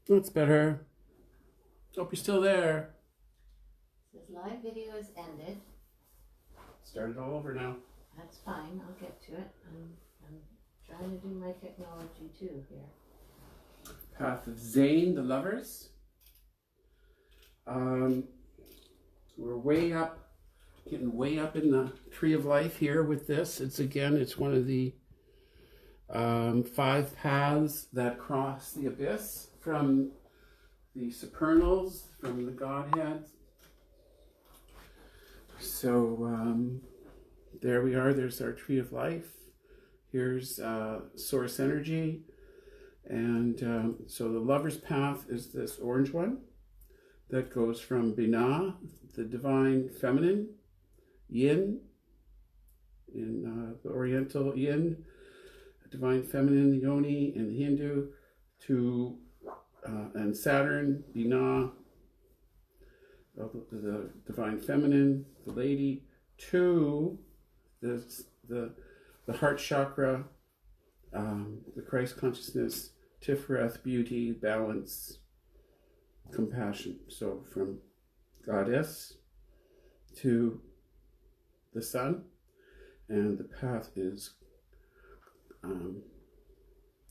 That's better. Hope you're still there. It says live video is ended. Start it all over now. That's fine, I'll get to it. I'm trying to do my technology too here. Path of Zane, the lovers. We're way up, getting way up in the tree of life here with this. It's one of the 5 paths that cross the abyss from the supernals, from the Godhead. So there we are. There's our tree of life. Here's source energy. And so the lover's path is this orange one that goes from Binah, the divine feminine, yin, in the Oriental yin, divine feminine, yoni in Hindu, to and Saturn, Binah, the divine feminine, the lady, to the heart chakra, the Christ consciousness, Tiferet, beauty, balance, compassion. So from goddess to the sun, and the path is the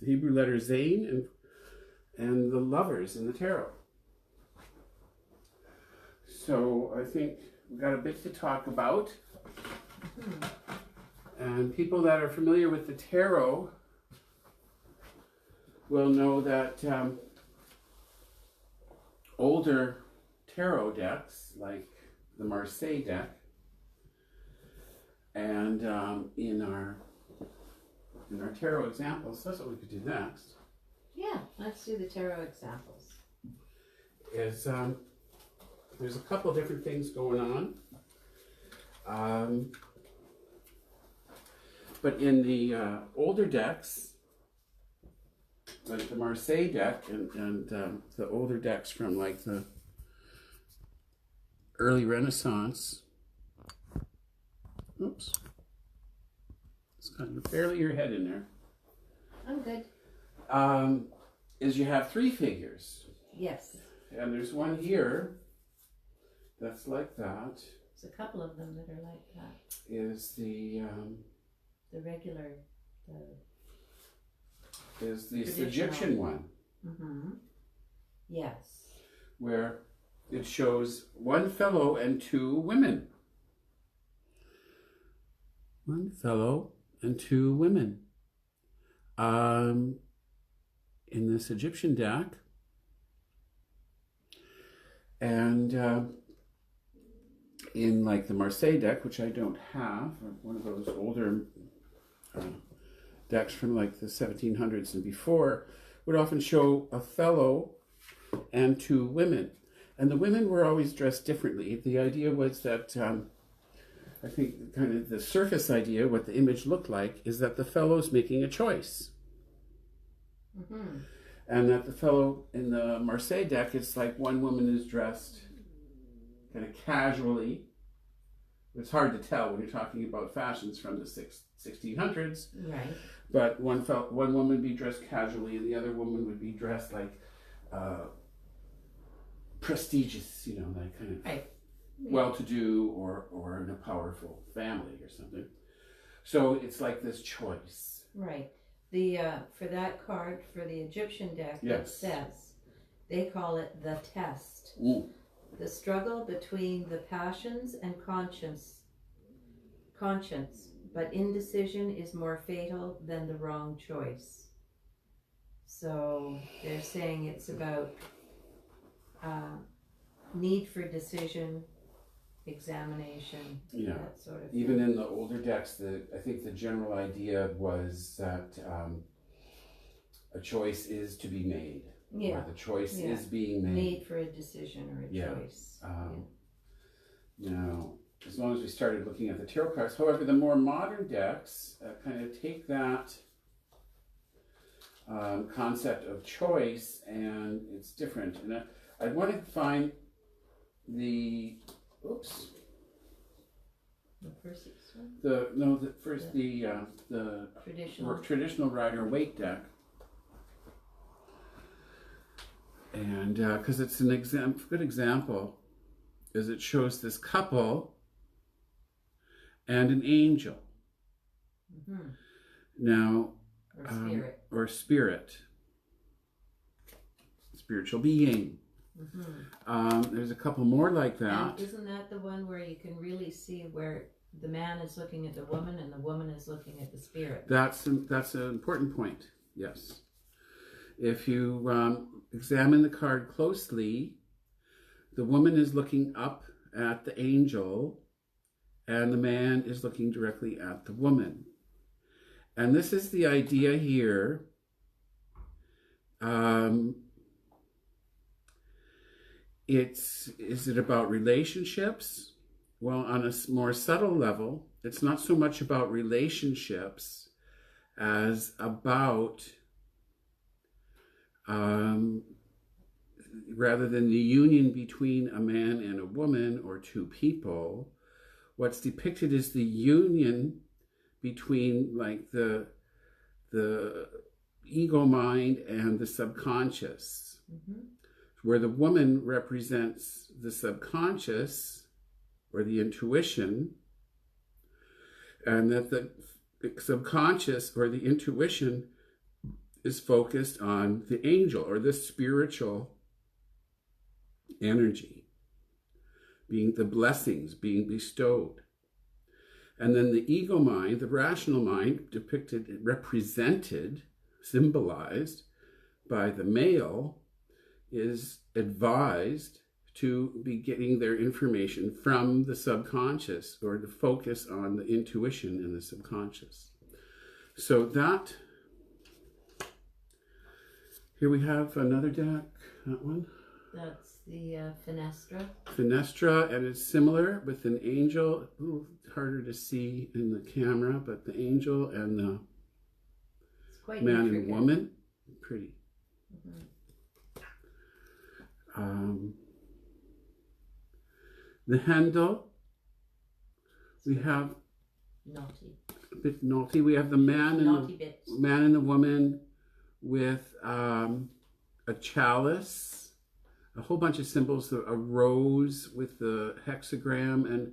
Hebrew letter Zayn and the lovers in the tarot. So I think we've got a bit to talk about. And people that are familiar with the tarot will know that older tarot decks, like the Marseille deck, and in our tarot examples, that's what we could do next. Yeah, let's do the tarot examples. Is there's a couple of different things going on. But in the older decks, like the Marseille deck and the older decks from like the early Renaissance, oops, it's got barely your head in there. I'm good. Is you have 3 figures. Yes. And there's one here that's like that. There's a couple of them that are like that. Is the regular, is this Egyptian one. Mm-hmm. Yes. Where it shows one fellow and 2 women. One fellow and 2 women. In this Egyptian deck. And in like the Marseille deck, which I don't have, one of those older decks from like the 1700s and before, would often show a fellow and 2 women. And the women were always dressed differently. The idea was that, I think kind of the surface idea, what the image looked like, is that the fellow's making a choice. Mm-hmm. And that the fellow in the Marseille deck, it's like one woman is dressed kind of casually. It's hard to tell when you're talking about fashions from the 1600s. Right. But one woman would be dressed casually, and the other woman would be dressed like prestigious, you know, like kind of right. well-to-do or in a powerful family or something. So it's like this choice. Right. The for that card, for the Egyptian deck, yes. It says, they call it the test. Mm. The struggle between the passions and conscience, but indecision is more fatal than the wrong choice. So they're saying it's about need for decision, examination, yeah. That sort of Even thing. in the older decks, I think the general idea was that a choice is to be made. Yeah. Or the choice is being made. Need for a decision or a choice. You know, as long as we started looking at the tarot cards. However, the more modern decks kind of take that concept of choice, and it's different. And I wanted to find the, oops. The first one? The traditional traditional Rider Waite deck. And because it's an good example, is it shows this couple and an angel. Mm-hmm. Now, Or spirit. Or spirit, spiritual being. Mm-hmm. There's a couple more like that. And isn't that the one where you can really see where the man is looking at the woman and the woman is looking at the spirit? That's an important point. Yes. If you examine the card closely, the woman is looking up at the angel and the man is looking directly at the woman. And this is the idea here. Is it about relationships? Well, on a more subtle level, it's not so much about relationships as about, rather than the union between a man and a woman or two people, what's depicted is the union between like the ego mind and the subconscious, where the woman represents the subconscious or the intuition, and that the subconscious or the intuition is focused on the angel or the spiritual energy, being the blessings being bestowed. And then the ego mind, the rational mind, depicted, represented, symbolized by the male, is advised to be getting their information from the subconscious, or to focus on the intuition in the subconscious. So that, here we have another deck, that one. That's the Fenestra. Fenestra, and it's similar with an angel. A little harder to see in the camera, but the angel and the man and woman, pretty. The handle, we have naughty. a bit naughty. We have the man and the woman with a chalice, a whole bunch of symbols, a rose with the hexagram, and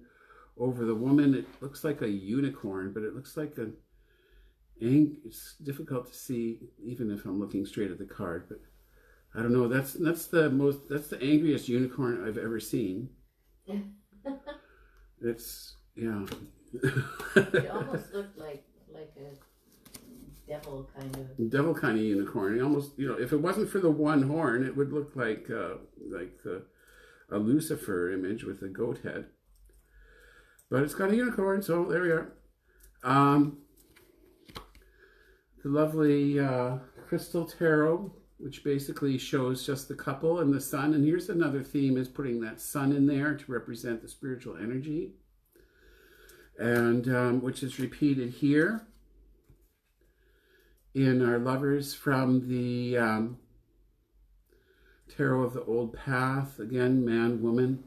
over the woman it looks like a unicorn, but it looks like it's difficult to see even if I'm looking straight at the card, but I don't know, that's the angriest unicorn I've ever seen. It's, yeah. It almost looked like a devil kind of unicorn. It almost, if it wasn't for the one horn, it would look like a Lucifer image with a goat head. But it's got a unicorn, so there we are. The lovely crystal tarot, which basically shows just the couple and the sun. And here's another theme, is putting that sun in there to represent the spiritual energy, and which is repeated here in our lovers from the tarot of the old path. Again, man, woman.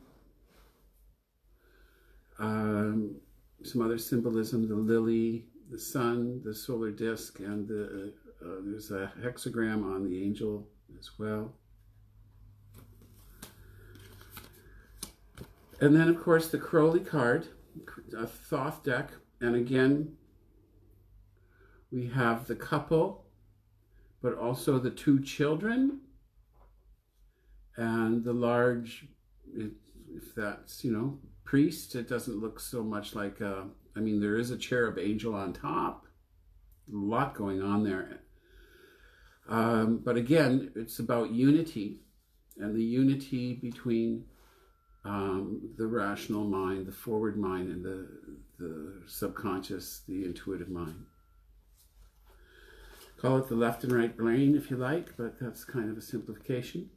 Some other symbolism, the lily, the sun, the solar disk, and there's a hexagram on the angel as well. And then, of course, the Crowley card, a Thoth deck. And again, we have the couple, but also the two children, and the large, if that's, priest. It doesn't look so much like there is a cherub angel on top. A lot going on there. But again, it's about unity, and the unity between the rational mind, the forward mind, and the subconscious, the intuitive mind. Call it the left and right brain if you like, but that's kind of a simplification.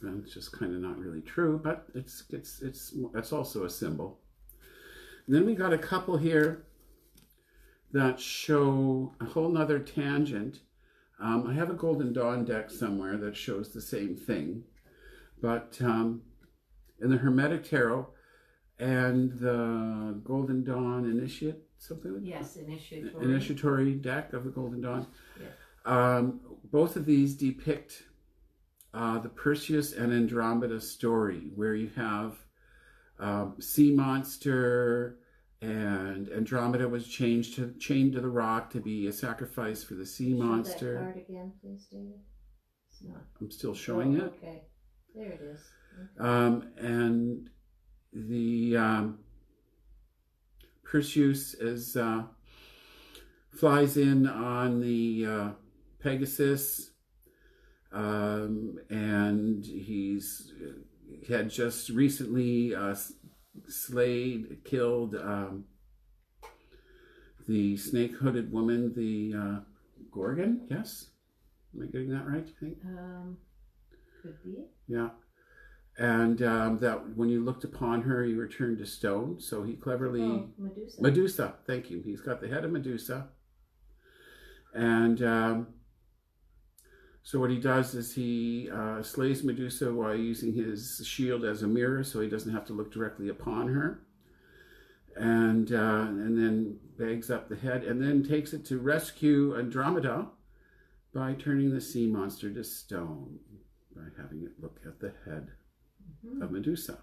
And it's just kind of not really true, but it's also a symbol. And then we got a couple here that show a whole nother tangent. I have a Golden Dawn deck somewhere that shows the same thing, but in the Hermetic Tarot and the Golden Dawn Initiate, something like that? Yes, Initiatory deck of the Golden Dawn. Yeah. Both of these depict the Perseus and Andromeda story, where you have sea monster, and Andromeda was chained to the rock to be a sacrifice for the sea monster. Show that card again, please, David. It's not. I'm still showing it. Okay, there it is. Okay. And the Perseus flies in on the Pegasus, and he had just recently killed the snake-hooded woman, the Gorgon. Yes, am I getting that right? I think. Could be. Yeah. And that when you looked upon her, you were turned to stone. So he cleverly... Medusa. Medusa, thank you. He's got the head of Medusa. And so what he does is he slays Medusa while using his shield as a mirror, so he doesn't have to look directly upon her. And then bags up the head, and then takes it to rescue Andromeda by turning the sea monster to stone, by having it look at the head of Medusa,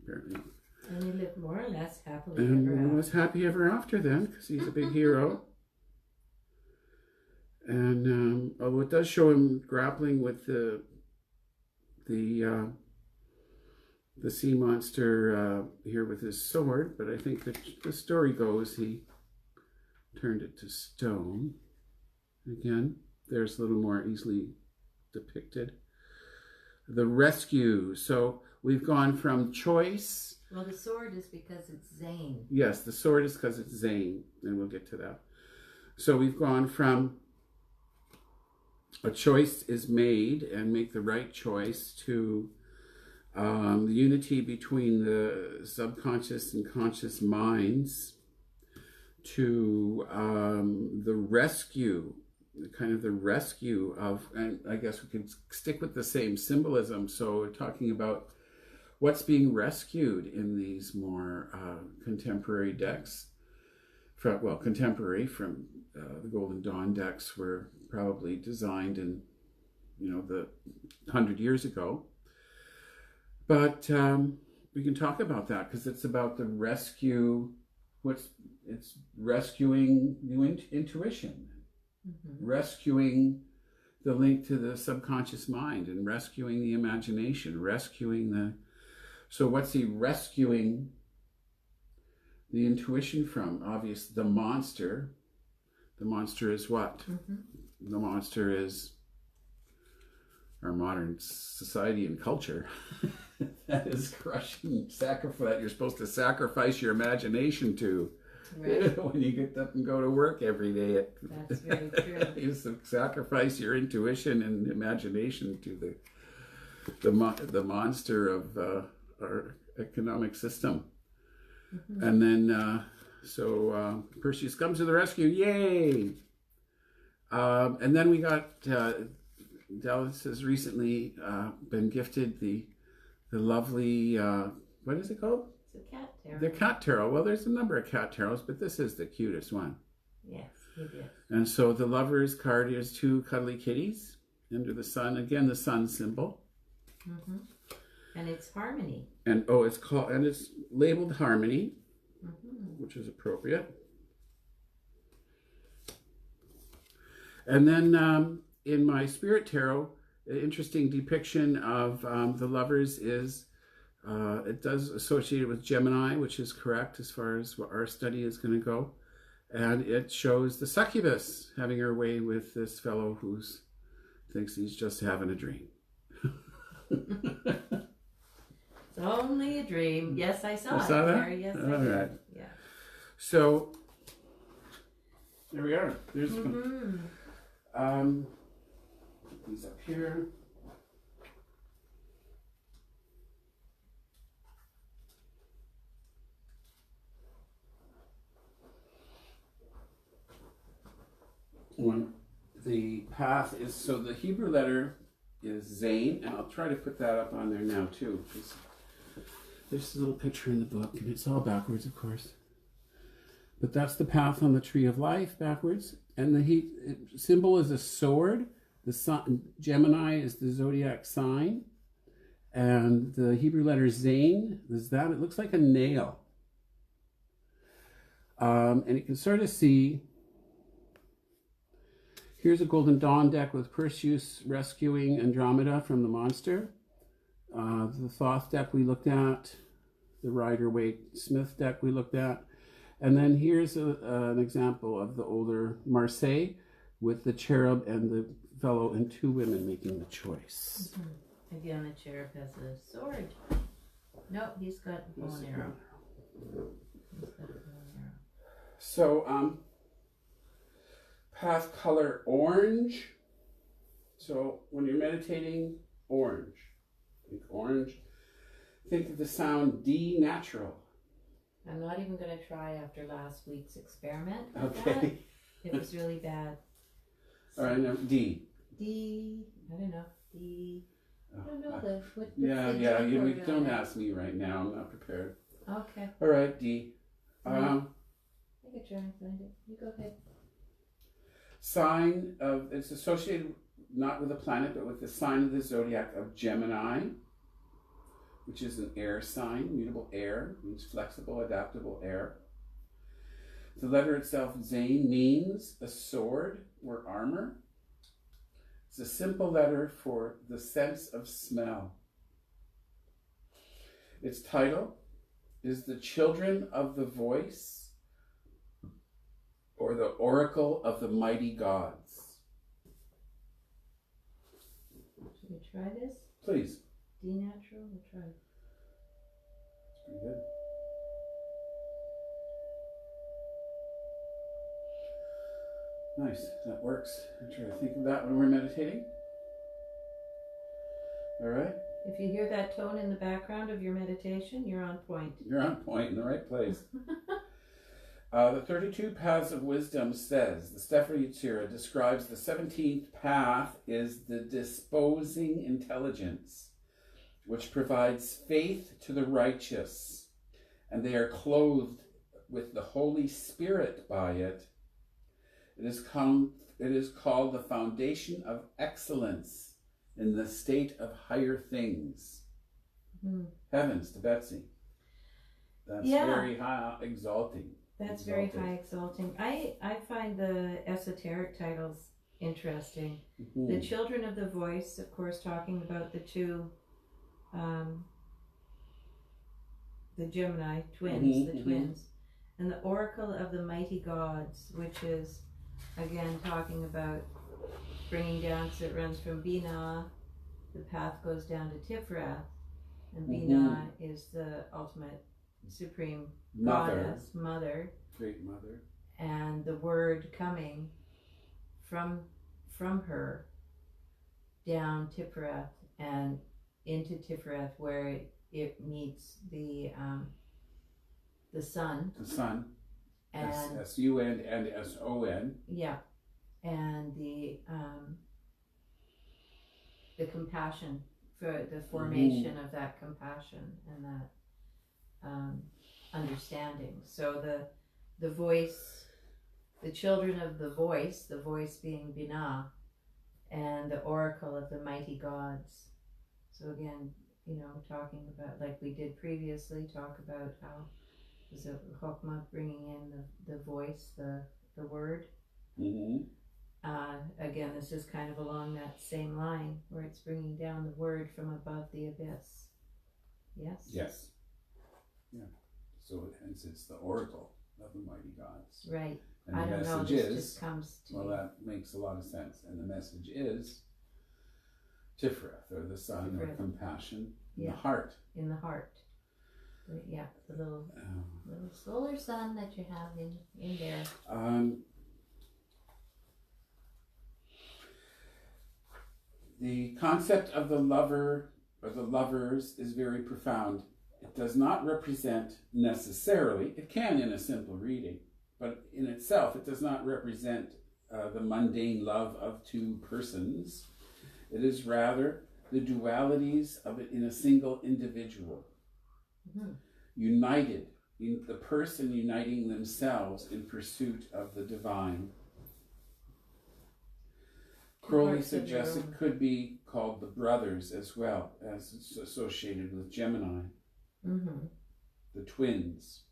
apparently. And he lived more or less happily And ever he after. was happy ever after then, because he's a big hero. And although it does show him grappling with the sea monster here with his sword, but I think that the story goes he turned it to stone. Again, there's a little more easily depicted. The rescue. So we've gone from choice. Well, the sword is because it's Zane. Yes, the sword is because it's Zane, and we'll get to that. So we've gone from a choice is made and make the right choice to the unity between the subconscious and conscious minds, to the rescue, kind of the rescue of, and I guess we can stick with the same symbolism. So we're talking about what's being rescued in these more contemporary decks. Contemporary from the Golden Dawn decks were probably designed in, the 100 years ago. But we can talk about that because it's about the rescue. It's rescuing the intuition, rescuing the link to the subconscious mind, and rescuing the imagination, So what's he rescuing the intuition from? Obviously, the monster. The monster is what? The monster is our modern society and culture. That is crushing sacrifice. That you're supposed to sacrifice your imagination to. Right. When you get up and go to work every day. That's very true. You sacrifice your intuition and imagination to the monster of our economic system. And then, Perseus comes to the rescue. Yay! And then we got, Dallas has recently been gifted the lovely, what is it called? It's a cat tarot. The cat tarot. Well, there's a number of cat tarots, but this is the cutest one. Yes, it is. And so the Lover's card is two cuddly kitties under the sun. Again, the sun symbol. And it's harmony. And it's labeled harmony, which is appropriate. And then in my Spirit Tarot, an interesting depiction of the Lovers is, it does associate it with Gemini, which is correct as far as what our study is going to go. And it shows the succubus having her way with this fellow who thinks he's just having a dream. It's only a dream. Yes, I saw You it. saw that? There. Yes, I did. Right. Yeah. So there we are. There's these up here. The path is, so the Hebrew letter is Zain, and I'll try to put that up on there now too. There's a little picture in the book, and it's all backwards, of course. But that's the path on the tree of life, backwards. And the symbol is a sword The sun, Gemini is the zodiac sign, and the Hebrew letter Zain is that. It looks like a nail, and you can sort of see. Here's a Golden Dawn deck with Perseus rescuing Andromeda from the monster. The Thoth deck we looked at, the Rider-Waite-Smith deck we looked at, and then here's an example of the older Marseille with the cherub and the fellow and two women making the choice. Mm-hmm. Again, the cherub has a sword. No, he's got a bow and arrow. He's got a bow and arrow. So, path color orange. So when you're meditating, orange. Think orange. Think of the sound D natural. I'm not even going to try after last week's experiment. Okay. It was really bad. All right, now D. D. I don't know. D. I don't know what Yeah. You don't ask me right now. I'm not prepared. Okay. All right, D. I could try and find it. You go ahead. Sign of, it's associated not with a planet, but with the sign of the zodiac of Gemini, which is an air sign, mutable air, means flexible, adaptable air. The letter itself, Zain, means a sword or armor. It's a simple letter for the sense of smell. Its title is The Children of the Voice, or the Oracle of the Mighty Gods. Should we try this? Please. D natural? We'll try. It's pretty good. Nice, that works. I'm trying to think of that when we're meditating. All right. If you hear that tone in the background of your meditation, you're on point. You're on point, in the right place. The 32 Paths of Wisdom says, the Sefer Yetzirah describes the 17th path is the disposing intelligence, which provides faith to the righteous, and they are clothed with the Holy Spirit by it. It is called the foundation of excellence in the state of higher things. Heavens to Betsy. That's very high, exalting. That's very high exalting. I find the esoteric titles interesting. Mm-hmm. The Children of the Voice, of course, talking about the two, the Gemini twins, twins, and the Oracle of the Mighty Gods, which is, again, talking about bringing down, because it runs from Binah, the path goes down to Tiferet, and Binah is the ultimate supreme goddess, mother, great mother, and the word coming from her down Tiferet and into Tiferet, where it meets the sun. The sun. And S-U-N and S-O-N. Yeah, and the compassion, for the formation of that compassion and that understanding. So the voice, the children of the voice being Binah, and the oracle of the mighty gods. So again, talking about, like we did previously, talk about how is it Chokmah bringing in the voice, the word. Again, this is kind of along that same line where it's bringing down the word from above the abyss. Yes? Yes. Yeah. So hence it's the oracle of the mighty gods. Right. And I don't know, this just comes to me. That makes a lot of sense. And the message is Tiferet, or the sun of compassion, in the heart. In the heart. Yeah, the little solar sun that you have in there. The concept of the lover or the lovers is very profound. It does not represent necessarily, it can in a simple reading, but in itself it does not represent the mundane love of two persons. It is rather the dualities of it in a single individual. United, in the person uniting themselves in pursuit of the divine. Crowley parts of your suggests it own. could be called the brothers as well, as it's associated with Gemini, Mm-hmm. the twins.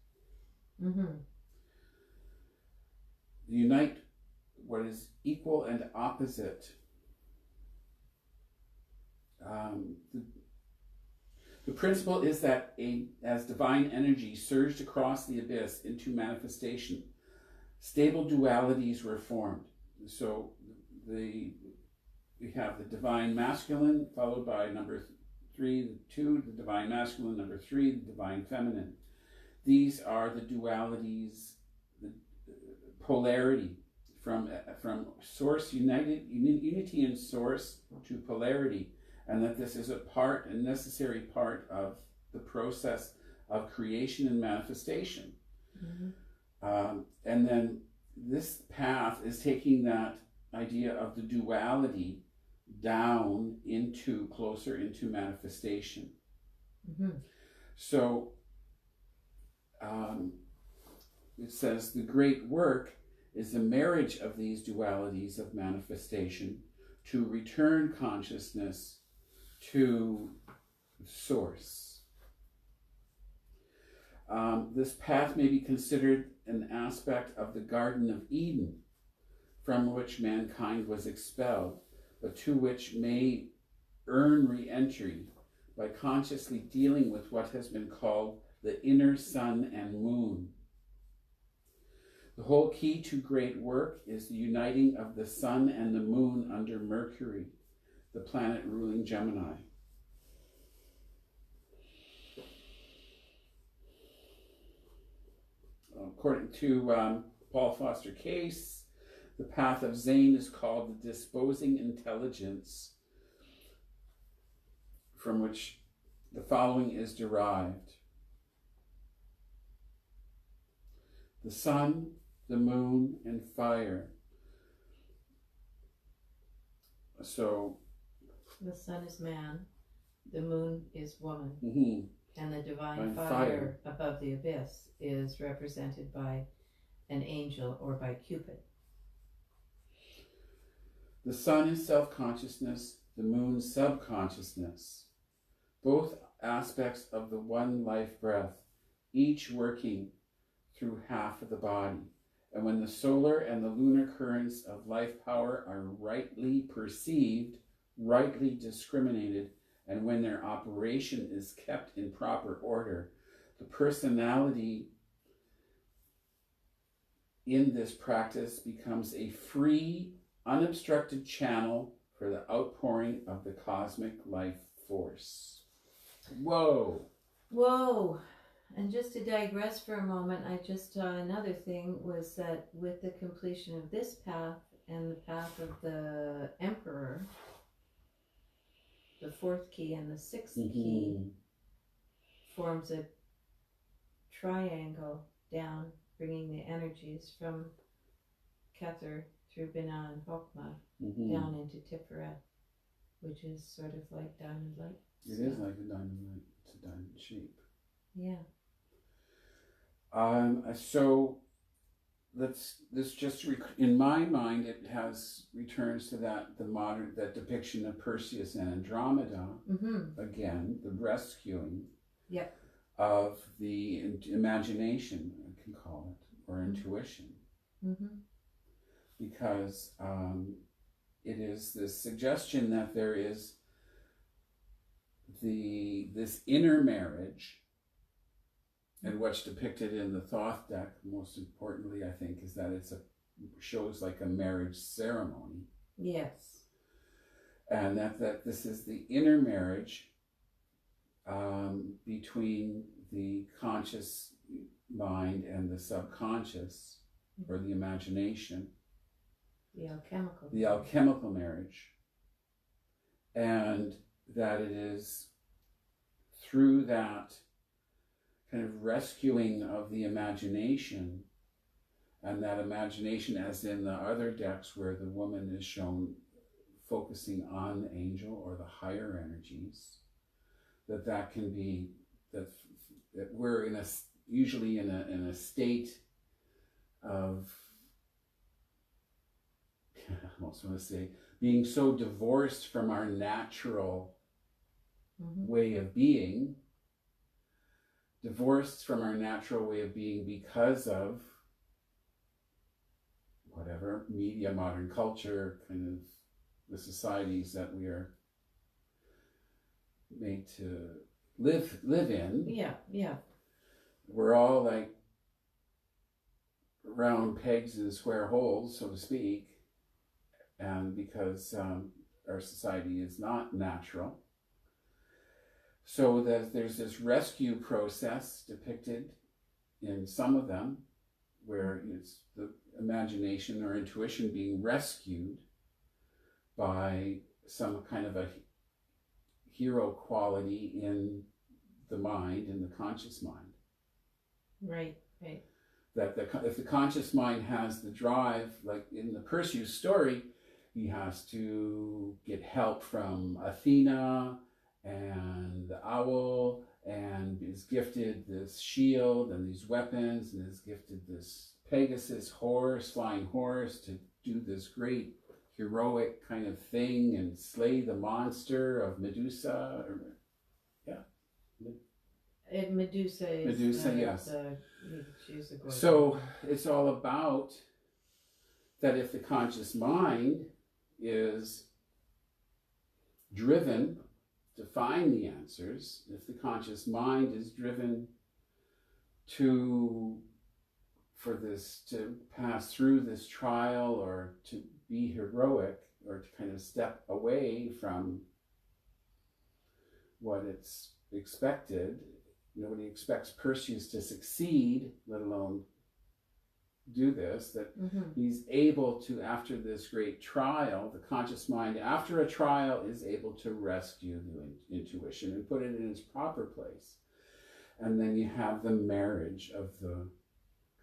Mm-hmm. Unite what is equal and opposite. The principle is that as divine energy surged across the abyss into manifestation, stable dualities were formed. So we have the divine masculine, followed by number 3, the 2, the divine masculine, number 3, the divine feminine. These are the dualities, the polarity from source, unity in source to polarity, and that this is a necessary part of the process of creation and manifestation. Mm-hmm. And then this path is taking that idea of the duality down closer into manifestation. Mm-hmm. So it says the great work is the marriage of these dualities of manifestation to return consciousness to source. This path may be considered an aspect of the Garden of Eden, from which mankind was expelled, but to which may earn re-entry by consciously dealing with what has been called the inner sun and moon. The whole key to great work is the uniting of the sun and the moon under Mercury, the planet ruling Gemini. According to Paul Foster Case, the path of Zane is called the disposing intelligence, from which the following is derived. The sun, the moon, and fire. So the sun is man, the moon is woman, mm-hmm. and the divine And fire fire above the abyss is represented by an angel or by Cupid. The sun is self-consciousness, the moon subconsciousness, both aspects of the one life breath, each working through half of the body. And when the solar and the lunar currents of life power are rightly perceived, rightly discriminated, and when their operation is kept in proper order, the personality in this practice becomes a free, unobstructed channel for the outpouring of the cosmic life force. Whoa! Whoa! And just to digress for a moment, I just saw another thing was that with the completion of this path and the path of the Emperor, the 4th key and the 6th key forms a triangle down, bringing the energies from Kether through Binah and Hokmah down into Tiferet, which is sort of like diamond light. It is like a diamond light. It's a diamond shape. Yeah. So in my mind, it returns to that depiction of Perseus and Andromeda, again, the rescuing of the imagination, I can call it, or intuition. Because it is this suggestion that there is this inner marriage. And what's depicted in the Thoth deck, most importantly, I think, is that shows like a marriage ceremony. Yes. And that this is the inner marriage between the conscious mind and the subconscious, or the imagination. The alchemical. The alchemical marriage. And that it is through that kind of rescuing of the imagination, and that imagination, as in the other decks where the woman is shown focusing on the angel or the higher energies, that can be that we're usually in a state of, I almost want to say, being so divorced from our natural Mm-hmm. way of being, divorced from our natural way of being because of whatever media, modern culture, kind of the societies that we are made to live in. Yeah, yeah. We're all like round pegs in square holes, so to speak, and because our society is not natural. So that there's this rescue process depicted in some of them, where it's the imagination or intuition being rescued by some kind of a hero quality in the mind, in the conscious mind. Right, right. That if the conscious mind has the drive, like in the Perseus story, he has to get help from Athena and the owl, and is gifted this shield and these weapons, and is gifted this Pegasus horse, flying horse, to do this great heroic kind of thing and slay the monster of Medusa. Medusa is Medusa, yes. She's the gorgeous So one. it's all about that if the conscious mind is driven to find the answers, if the conscious mind is driven to pass through this trial, or to be heroic, or to kind of step away from what it's expected. Nobody expects Perseus to succeed, let alone do this, that Mm-hmm. he's able to, after this great trial, the conscious mind, after a trial, is able to rescue the intuition and put it in its proper place. And then you have the marriage of the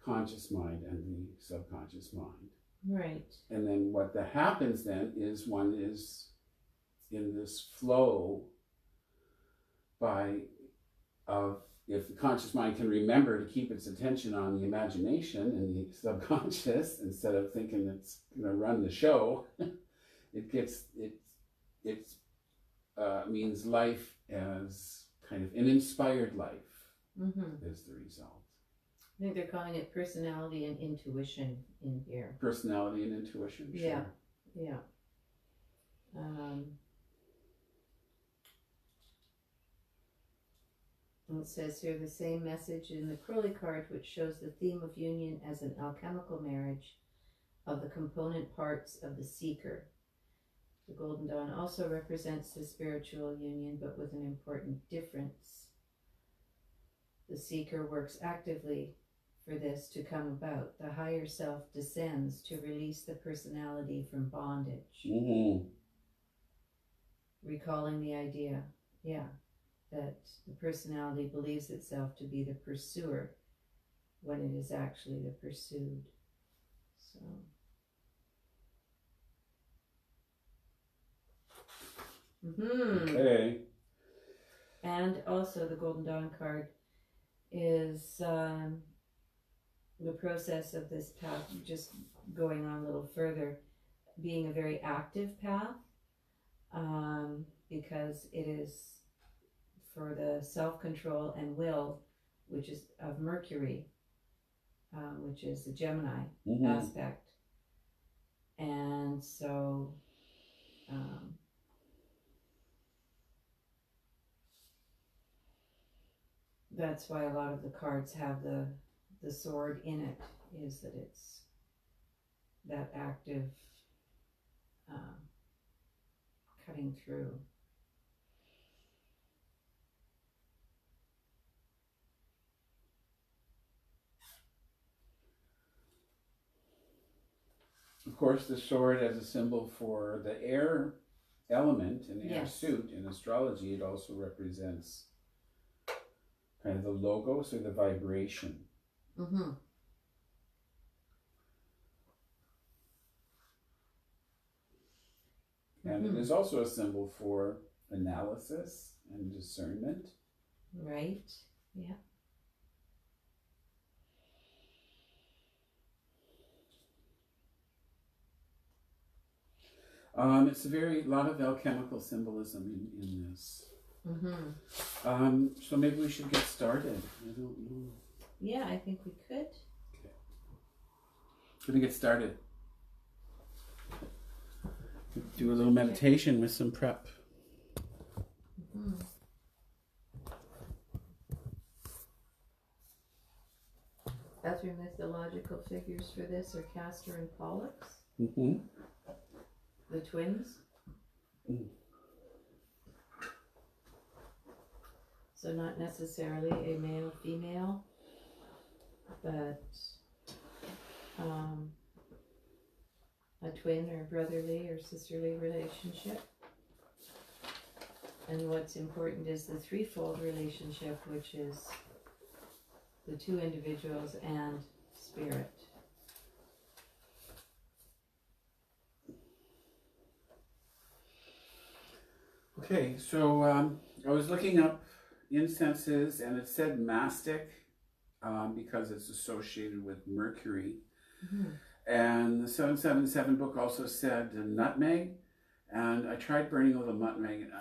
conscious mind and the subconscious mind. Right. And then what that happens then is one is in this flow if the conscious mind can remember to keep its attention on the imagination and the subconscious, instead of thinking it's going to run the show, it means life as kind of an inspired life. Mm-hmm. Is the result. I think they're calling it personality and intuition in here. Personality and intuition, sure. Yeah, yeah. And it says here the same message in the Crowley card, which shows the theme of union as an alchemical marriage of the component parts of the seeker. The Golden Dawn also represents the spiritual union, but with an important difference. The seeker works actively for this to come about. The higher self descends to release the personality from bondage. Mm-hmm. Recalling the idea, that the personality believes itself to be the pursuer when it is actually the pursued. So. Okay. And also the Golden Dawn card is the process of this path, just going on a little further, being a very active path, because it is for the self-control and will, which is of Mercury, which is the Gemini aspect. And so that's why a lot of the cards have the sword in it, is that it's that active cutting through. Of course, the sword as a symbol for the air element and air Yes. suit in astrology, it also represents kind of the logos or the vibration. Mm-hmm. And it is also a symbol for analysis and discernment. Right, yeah. It's a lot of alchemical symbolism in this. So maybe we should get started. I don't know. Yeah, I think we could. Okay. Gonna get started. Do a little meditation with some prep. Other mythological figures for this are Castor and Pollux, the twins. So not necessarily a male-female, but a twin or brotherly or sisterly relationship. And what's important is the threefold relationship, which is the two individuals and spirit. Okay, so I was looking up incenses, and it said mastic because it's associated with Mercury. And the 777 book also said nutmeg, and I tried burning a little nutmeg, and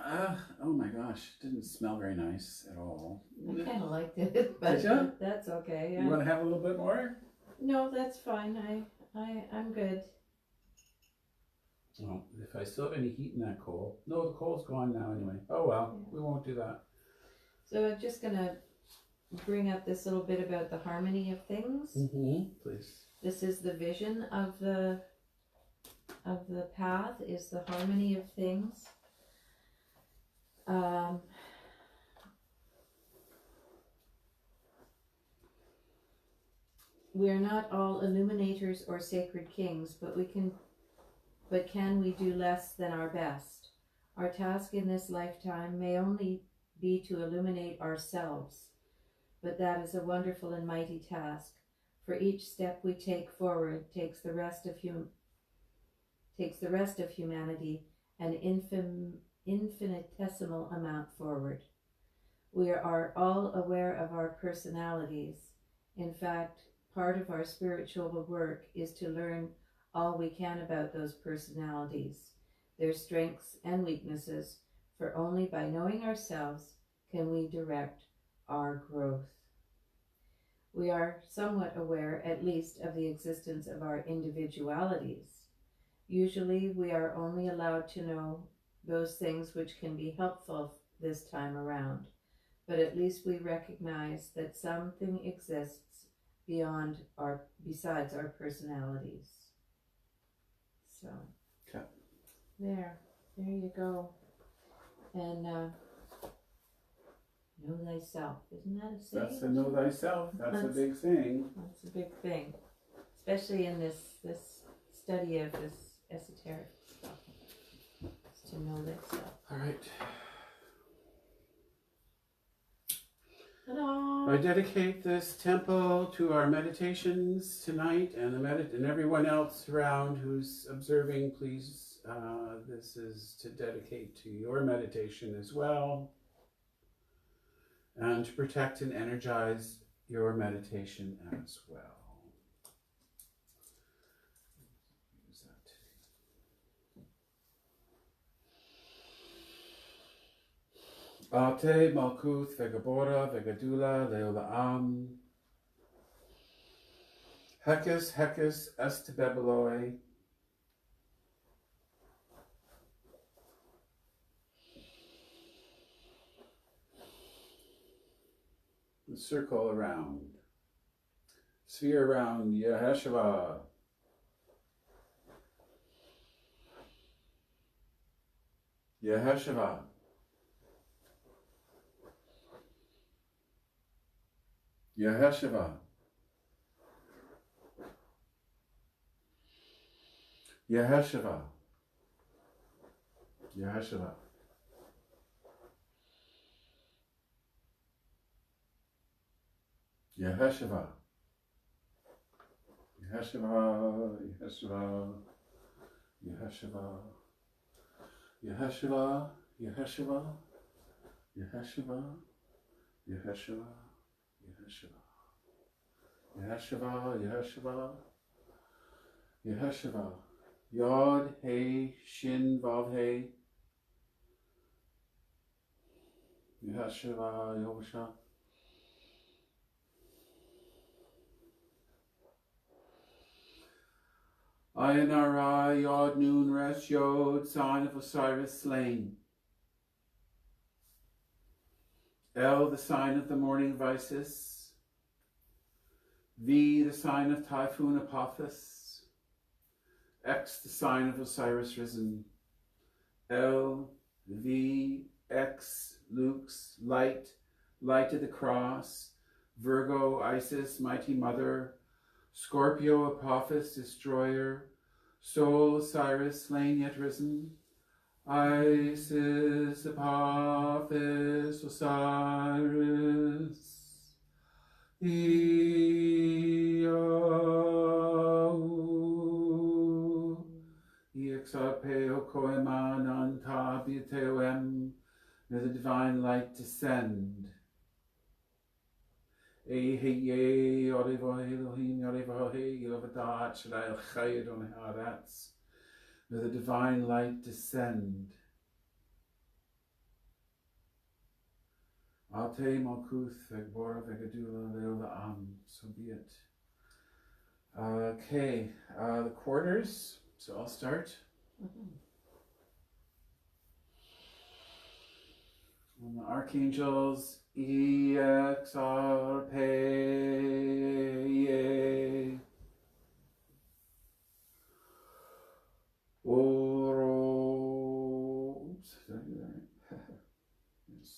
oh my gosh, it didn't smell very nice at all. I kind of liked it, but that's okay. Yeah. You want to have a little bit more? No, that's fine. I'm good. Well, if I still have any heat in that coal. No, the coal's gone now anyway. Oh well, we won't do that. So I'm just gonna bring up this little bit about the harmony of things. Please. This is the vision of the path, is the harmony of things. We are not all illuminators or sacred kings, but can we do less than our best? Our task in this lifetime may only be to illuminate ourselves, but that is a wonderful and mighty task. For each step we take forward takes the rest of humanity an infinitesimal amount forward. We are all aware of our personalities. In fact, part of our spiritual work is to learn all we can about those personalities, their strengths and weaknesses, for only by knowing ourselves can we direct our growth. We are somewhat aware, at least, of the existence of our individualities. Usually we are only allowed to know those things which can be helpful this time around, but at least we recognize that something exists besides our personalities. So, okay. there you go. And know thyself, isn't that a saying? That's a know thyself. That's a big thing. That's a big thing, especially in this study of this esoteric stuff. It's to know thyself. All right. Ta-da! I dedicate this temple to our meditations tonight, and and everyone else around who's observing. Please, this is to dedicate to your meditation as well, and to protect and energize your meditation as well. Use that. Ate Malkuth Vegabora Vegadula Leolaam Hekes Estebebeloi circle around, sphere around Yeheshua. Yeheshua. Yeheshua. Yeheshua. Yeheshua. Yeheshua. Yeheshua. Yeheshua. Yeheshua. Yeheshua. Yeheshua. Yeheshua. Yeheshua. Yeheshua, Yeheshua, Yeheshua, Yeheshua, Yod, He, Shin, Vav, He. Yeshua, Yosha. Ayin Ara, Yod, Nun, Resh, Yod, sign of Osiris slain. El, the sign of the morning of Isis. V, the sign of Typhoon Apophis. X, the sign of Osiris risen. L, V, X, Lux, light, light of the cross. Virgo, Isis, mighty mother. Scorpio, Apophis, destroyer. Soul, Osiris, slain yet risen. Isis, Apophis, Osiris. Io, Exarpeo Koemananta Biteoem. May the divine light descend. Eheye, Orivo Elohim, Orivo He, Ilovadat, Shadai Chayed on Haratz. May the divine light descend. Ate Malkuth, Vegbora, Vegadula, Leola Am. So be it. Okay, the quarters. So I'll start. On the archangels, EXRPE. Oro. Oops, did I do that right? Yes.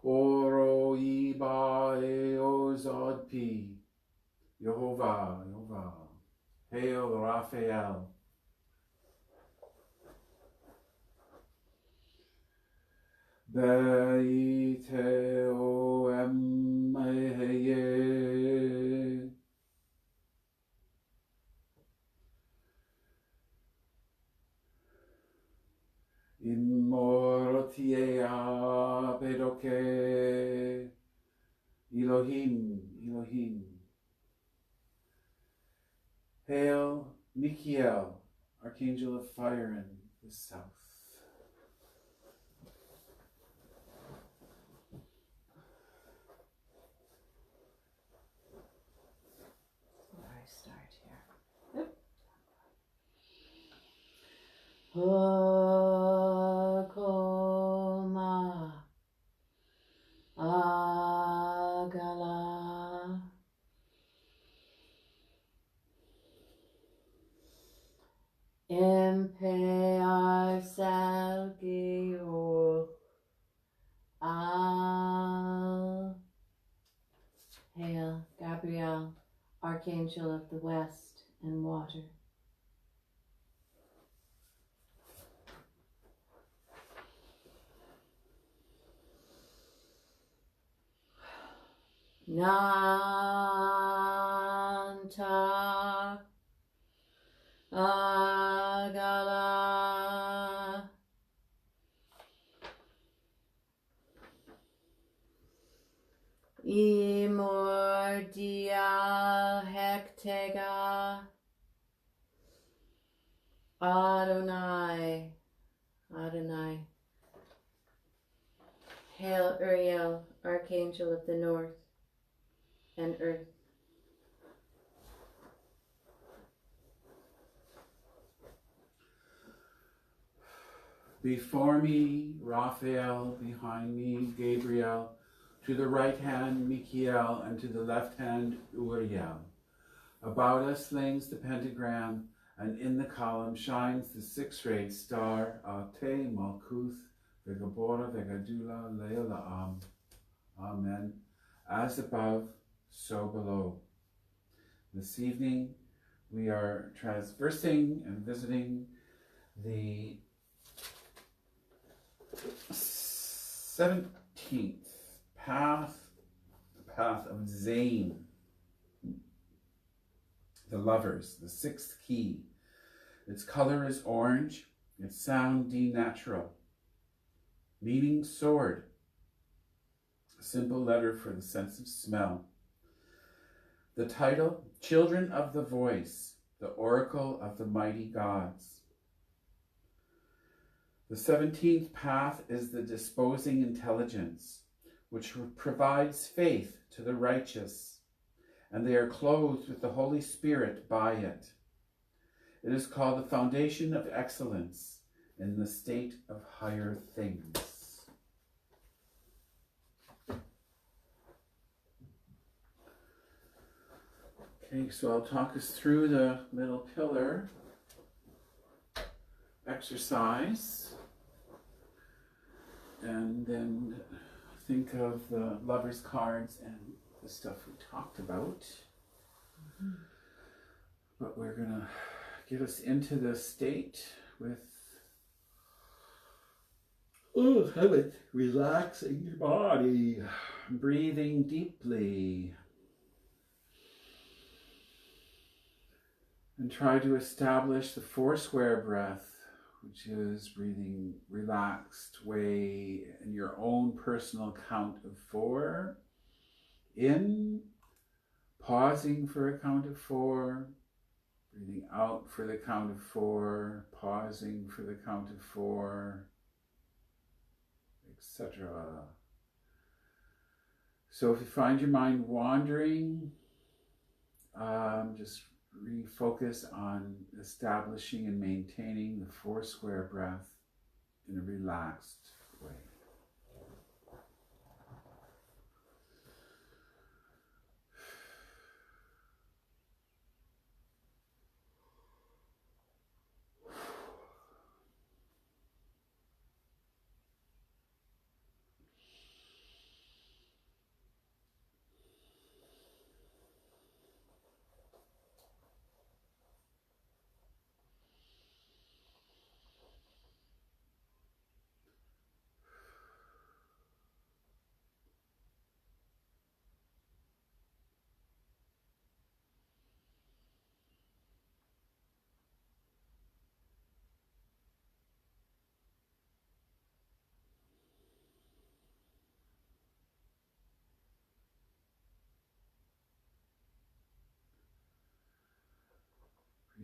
Oro Iba Eozod P. Yehovah, Yehovah. Hail Raphael. Beiteo Immortia Bedoke Elohim, Elohim. Hail Michael, Archangel of Fire in the south. Where I start here. Okoma Agala Impear Salgio Al. Hail Gabriel, Archangel of the West and water. Nanta Agala Imordial Hectega Adonai, Adonai. Hail Uriel, Archangel of the North and Earth. Before me, Raphael, behind me, Gabriel, to the right hand, Michael, and to the left hand, Uriel. About us flames the pentagram, and in the column shines the six-rayed star, Ate Malkuth, Vegabora, Vegadula, Leila Am. Amen. As above, so below. This evening, we are traversing and visiting the 17th path, the path of Zayn, the lovers, the sixth key. Its color is orange, its sound D natural, meaning sword, a simple letter for the sense of smell. The title, Children of the Voice, the oracle of the mighty gods. The 17th path is the disposing intelligence, which provides faith to the righteous, and they are clothed with the Holy Spirit by it. It is called the foundation of excellence in the state of higher things. Okay, so I'll talk us through the middle pillar exercise, and then think of the lovers cards and the stuff we talked about. But we're gonna get us into the state with have it relaxing your body, breathing deeply, and try to establish the 4 square breath, which is breathing relaxed way in your own personal count of 4. In, pausing for a count of 4, breathing out for the count of 4, pausing for the count of 4, etc. So if you find your mind wandering, just refocus on establishing and maintaining the 4 square breath in a relaxed way.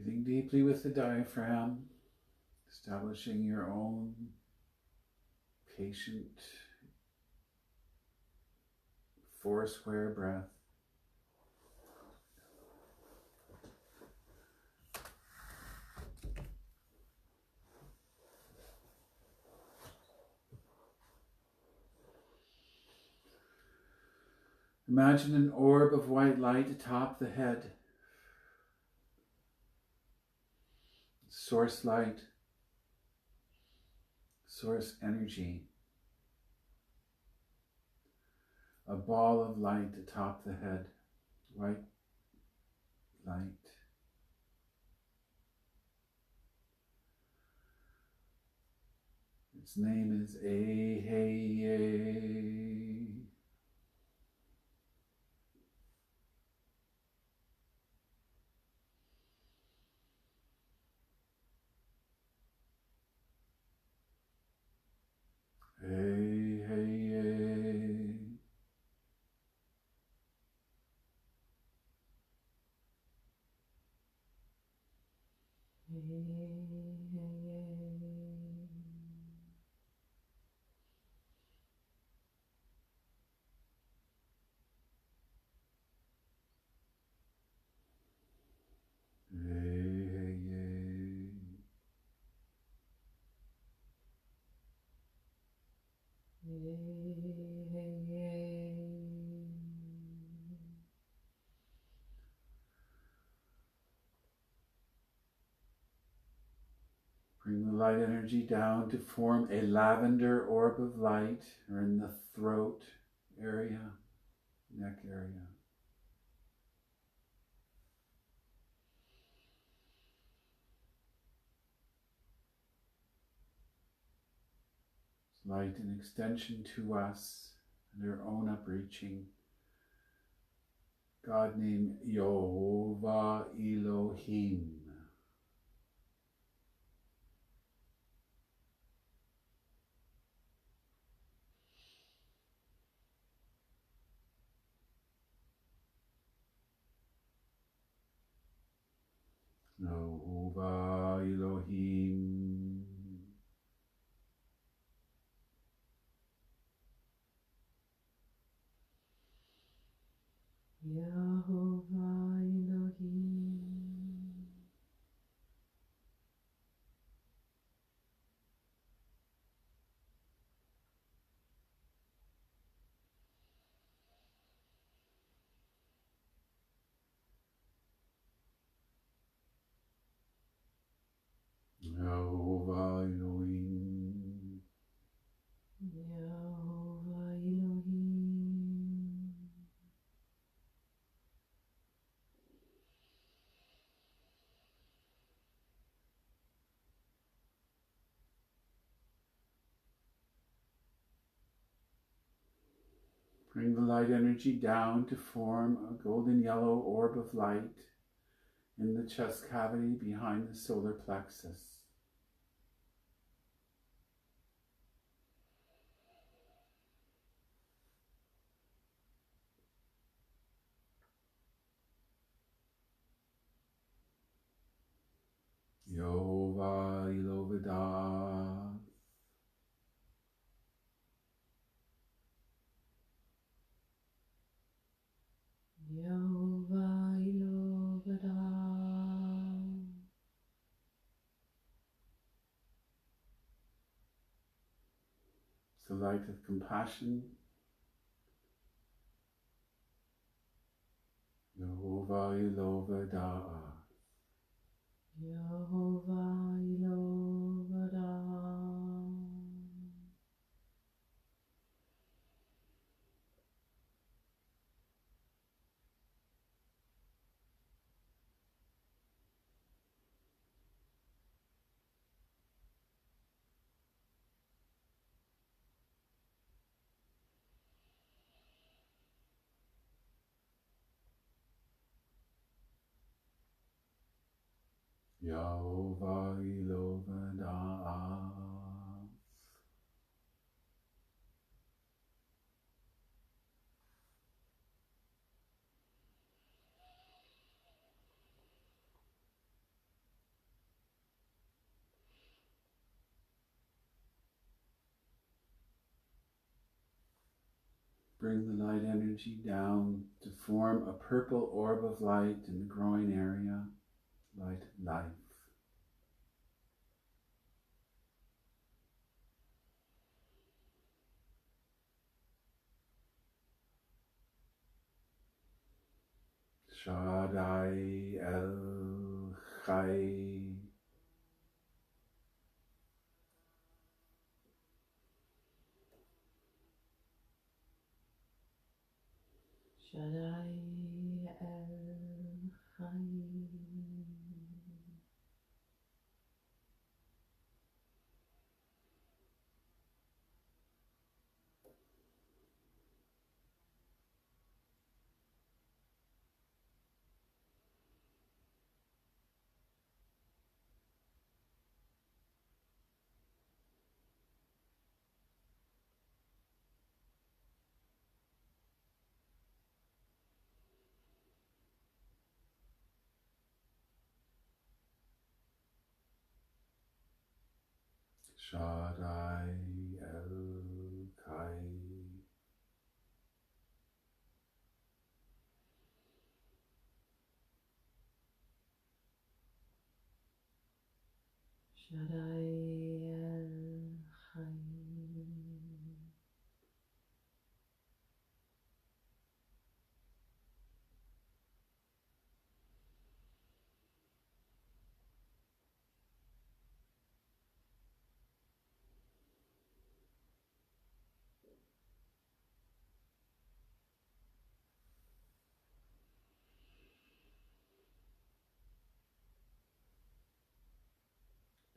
Breathing deeply with the diaphragm, establishing your own patient 4 square breath. Imagine an orb of white light atop the head. Source light, source energy. A ball of light atop the head, white light. Its name is Aheye. Hey, hey, hey. Bring the light energy down to form a lavender orb of light, or in the throat area, neck area. It's light an extension to us and our own upreaching. God named Yehovah Elohim. Yehovah Elohim. Yehovah Elohim. Yehovah Elohim. Yehovah Elohim. Bring the light energy down to form a golden yellow orb of light in the chest cavity behind the solar plexus. Yehovah Elovadah. Yehovah Elovadah. It's the light of compassion. Yehovah Elovadah. Yehovah Elovadah. Yehovah Elovadah. Bring the light energy down to form a purple orb of light in the groin area, light of life. Shaddai El Chai. Shaddai El Chai. Shaddai El Chai. Shaddai El Chai.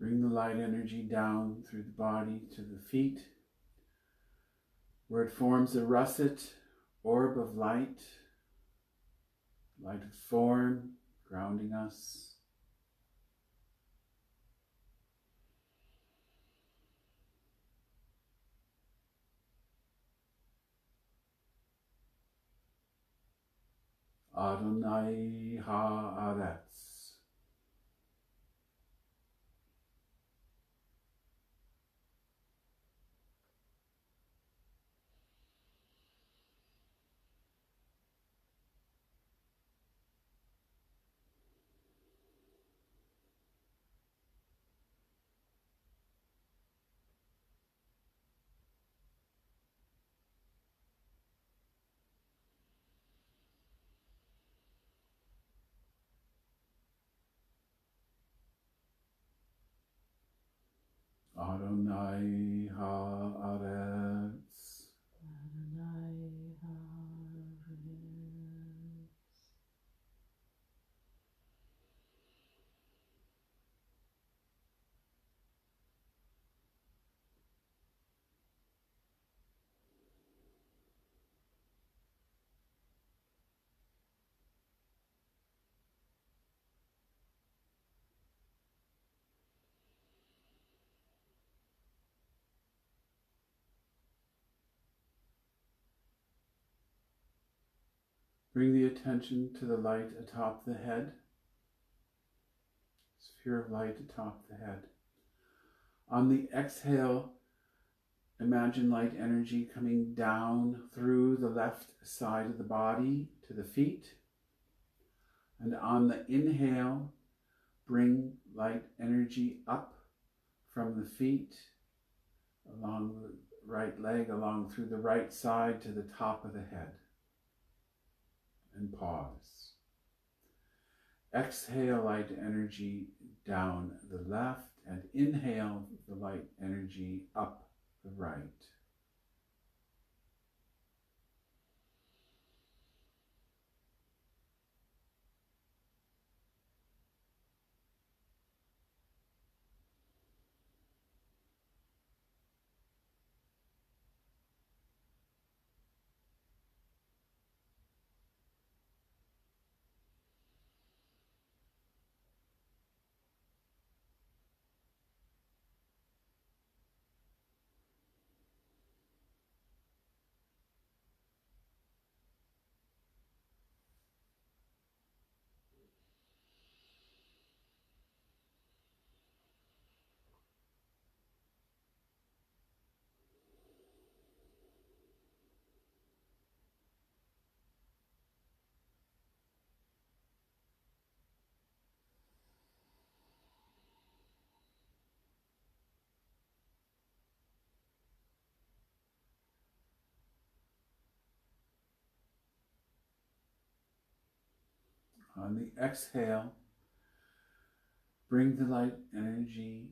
Bring the light energy down through the body to the feet, where it forms a russet orb of light, light of form, grounding us. Adonai Haaretz. Adonai haaretz. Adonai haaretz. Bring the attention to the light atop the head. Sphere of light atop the head. On the exhale, imagine light energy coming down through the left side of the body to the feet. And on the inhale, bring light energy up from the feet, along the right leg, along through the right side to the top of the head. And pause. Exhale light energy down the left, and inhale the light energy up the right. On the exhale, bring the light energy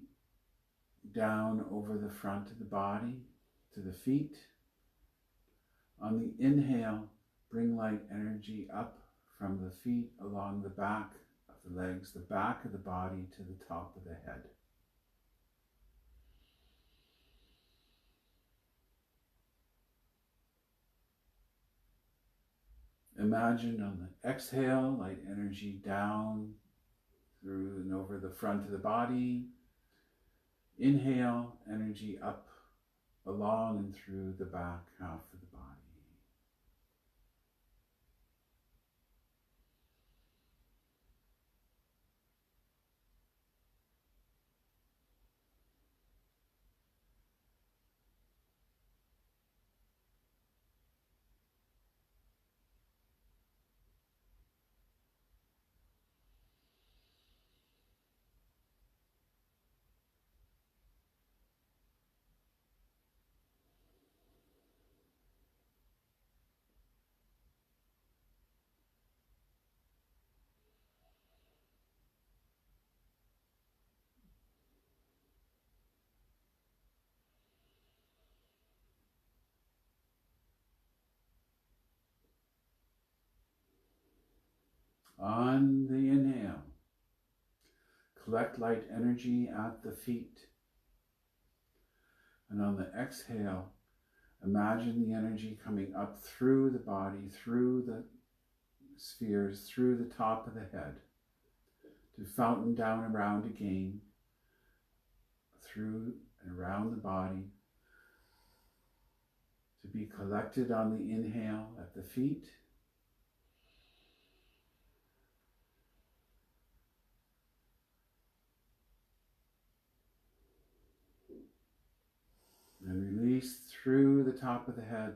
down over the front of the body to the feet. On the inhale, bring light energy up from the feet along the back of the legs, the back of the body to the top of the head. Imagine on the exhale, light energy down through and over the front of the body. Inhale, energy up along and through the back half of the body. On the inhale, collect light energy at the feet. And on the exhale, imagine the energy coming up through the body, through the spheres, through the top of the head, to fountain down around again, through and around the body, to be collected on the inhale at the feet. And release through the top of the head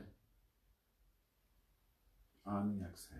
on the exhale.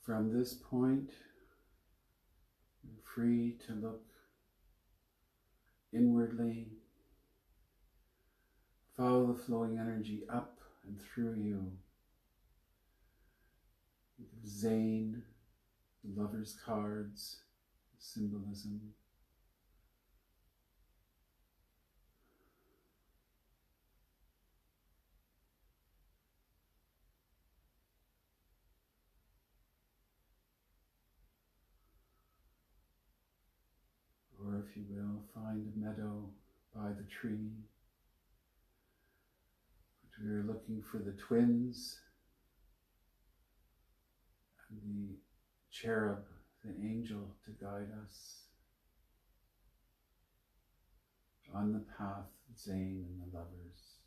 From this point, you're free to look inwardly, follow the flowing energy up and through you. Zane, the Lover's cards, symbolism. Or if you will, find a meadow by the tree. But we are looking for the twins and the cherub, the angel, to guide us on the path, Zane and the lovers.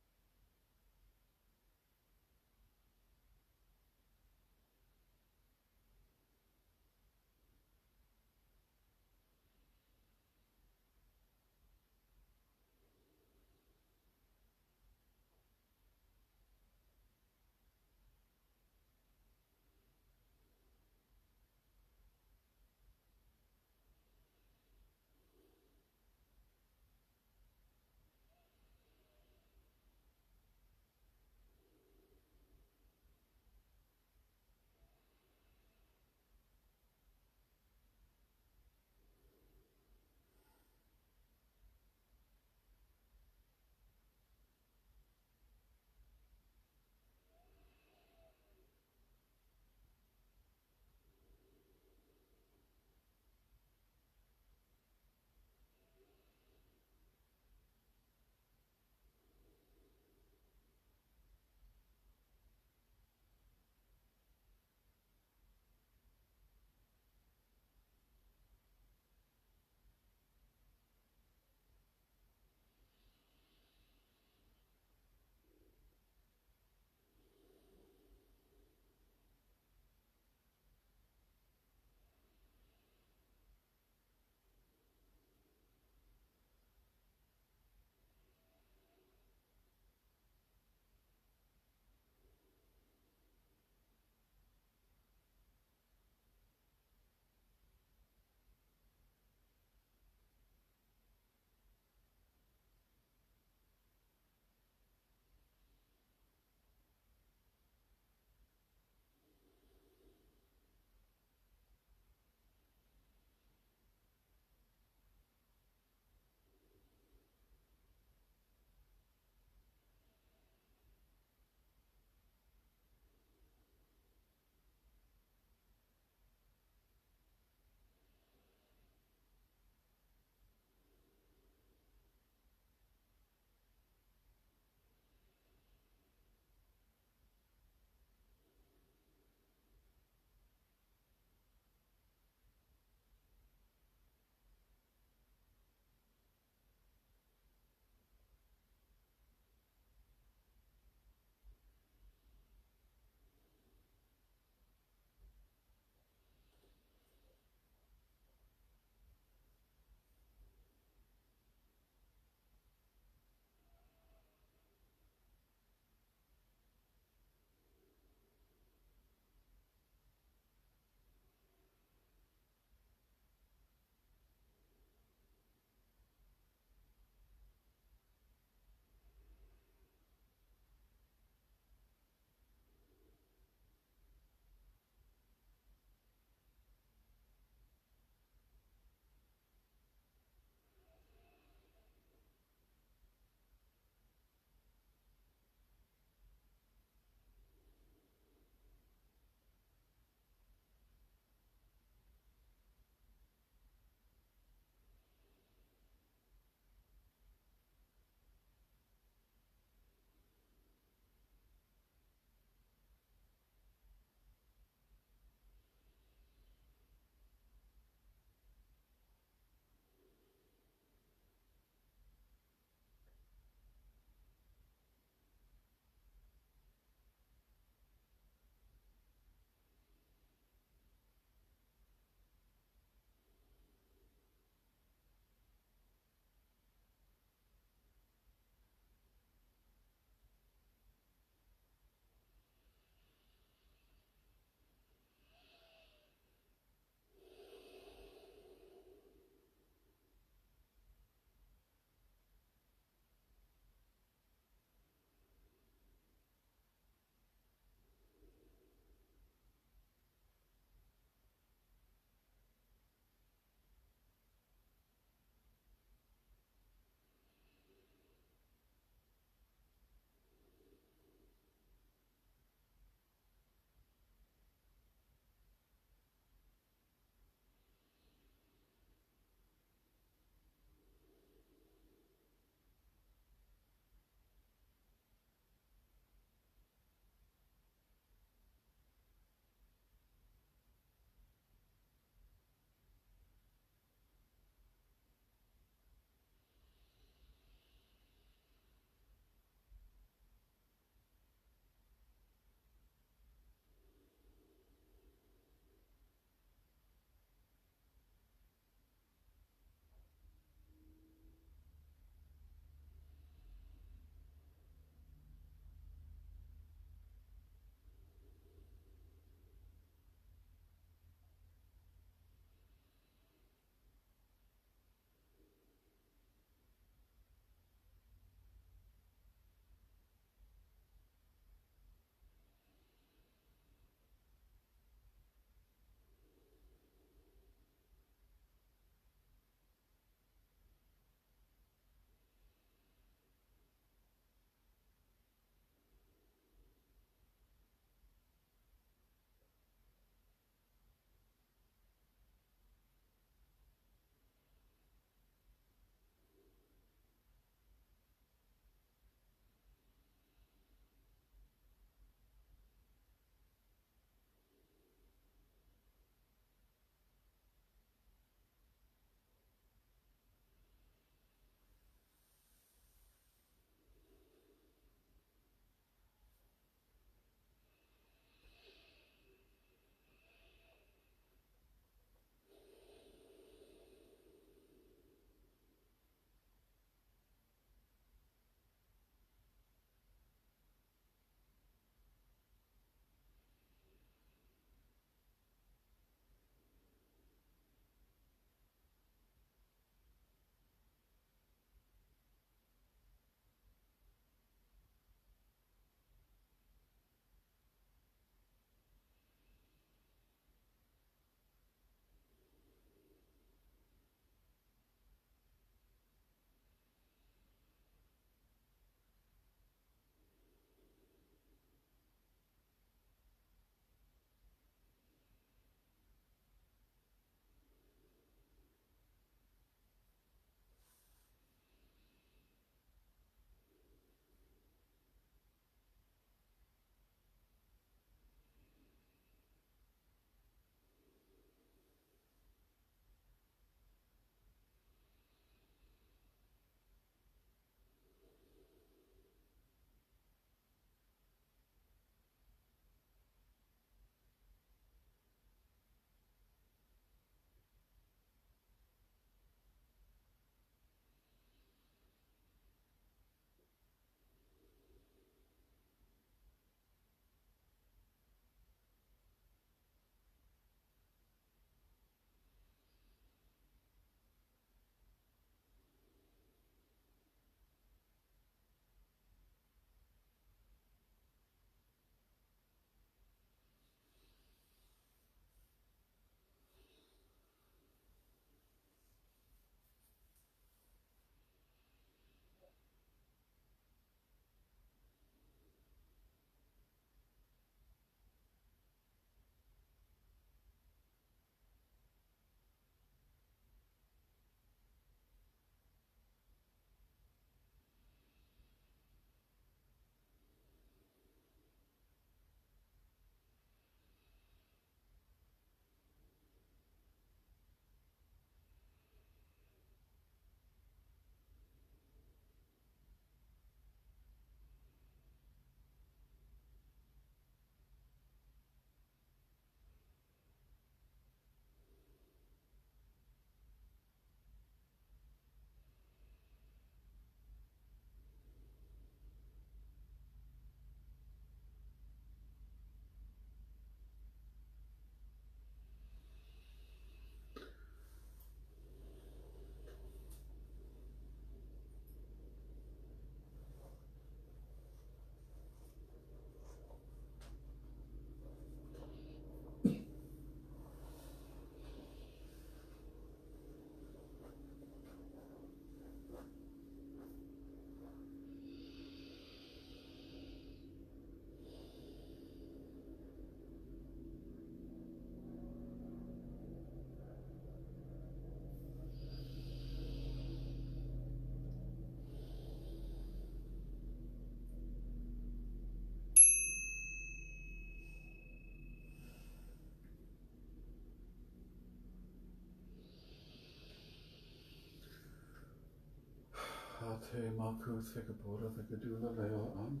te malku thikapura thikadula leo am.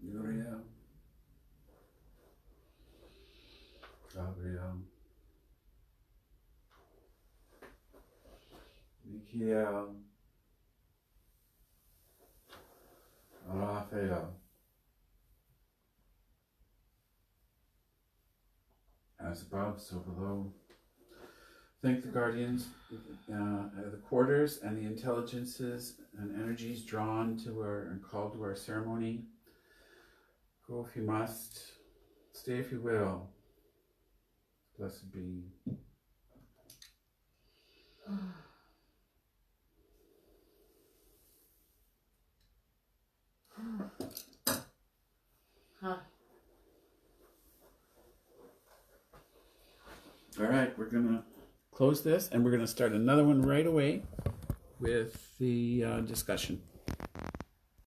Uriel. Gabriel. Michael. Raphael. As above, so below. Thank the guardians, the quarters, and the intelligences and energies drawn to our and called to our ceremony. Go if you must, stay if you will. Blessed be. Huh. All right, we're going to close this and we're going to start another one right away with the discussion.